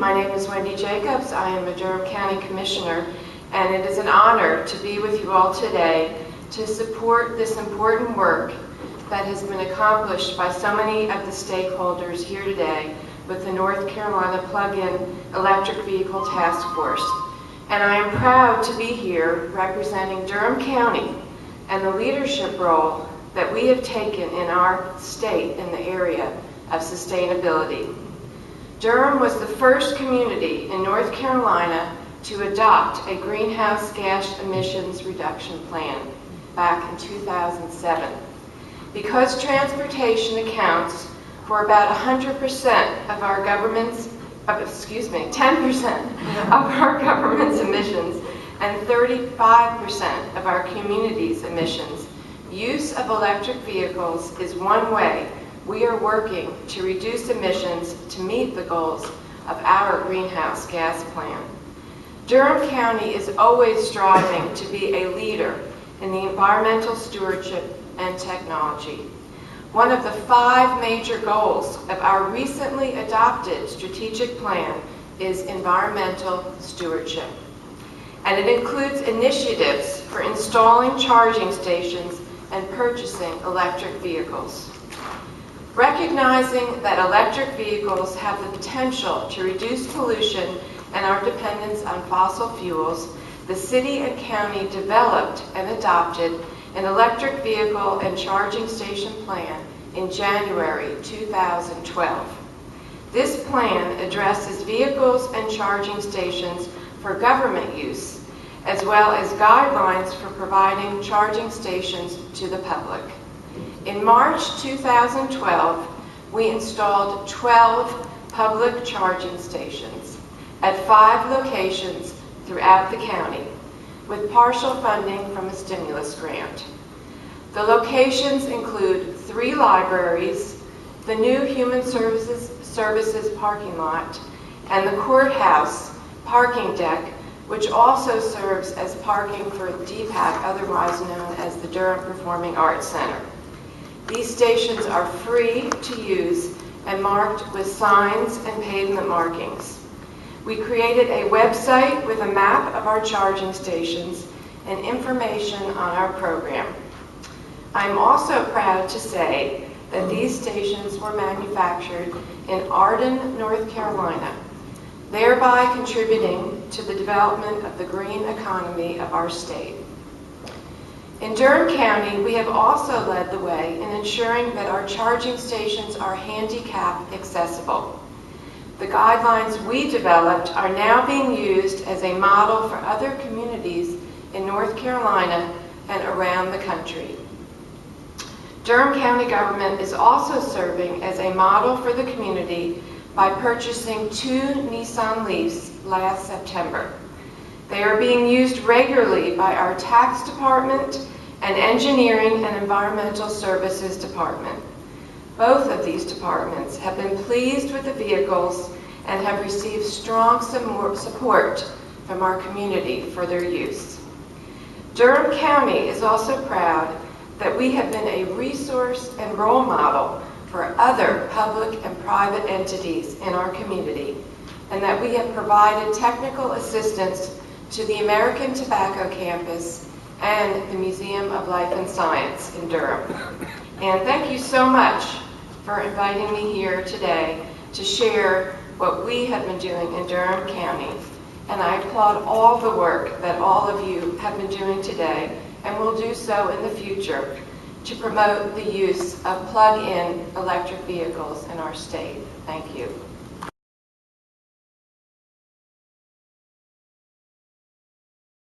My name is Wendy Jacobs. I am a Durham County Commissioner, and it is an honor to be with you all today to support this important work that has been accomplished by so many of the stakeholders here today with the North Carolina Plug-in Electric Vehicle Task Force. And I am proud to be here representing Durham County and the leadership role that we have taken in our state in the area of sustainability. Durham was the first community in North Carolina to adopt a greenhouse gas emissions reduction plan back in 2007. Because transportation accounts for about 100% of our government's, 10% of our government's emissions and 35% of our community's emissions, use of electric vehicles is one way we are working to reduce emissions to meet the goals of our greenhouse gas plan. Durham County is always striving to be a leader in the environmental stewardship and technology. One of the 5 major goals of our recently adopted strategic plan is environmental stewardship. And it includes initiatives for installing charging stations and purchasing electric vehicles. Recognizing that electric vehicles have the potential to reduce pollution and our dependence on fossil fuels, the city and county developed and adopted an electric vehicle and charging station plan in January 2012. This plan addresses vehicles and charging stations for government use, as well as guidelines for providing charging stations to the public. In March 2012, we installed 12 public charging stations at 5 locations throughout the county, with partial funding from a stimulus grant. The locations include 3 libraries, the new Human Services parking lot, and the courthouse parking deck, which also serves as parking for DPAC, otherwise known as the Durham Performing Arts Center. These stations are free to use and marked with signs and pavement markings. We created a website with a map of our charging stations and information on our program. I'm also proud to say that these stations were manufactured in Arden, North Carolina, thereby contributing to the development of the green economy of our state. In Durham County, we have also led the way in ensuring that our charging stations are handicap accessible. The guidelines we developed are now being used as a model for other communities in North Carolina and around the country. Durham County government is also serving as a model for the community by purchasing 2 Nissan Leafs last September. They are being used regularly by our tax department and engineering and environmental services department. Both of these departments have been pleased with the vehicles and have received strong support from our community for their use. Durham County is also proud that we have been a resource and role model for other public and private entities in our community, and that we have provided technical assistance to the American Tobacco Campus and the Museum of Life and Science in Durham. And thank you so much for inviting me here today to share what we have been doing in Durham County. And I applaud all the work that all of you have been doing today and will do so in the future to promote the use of plug-in electric vehicles in our state. Thank you.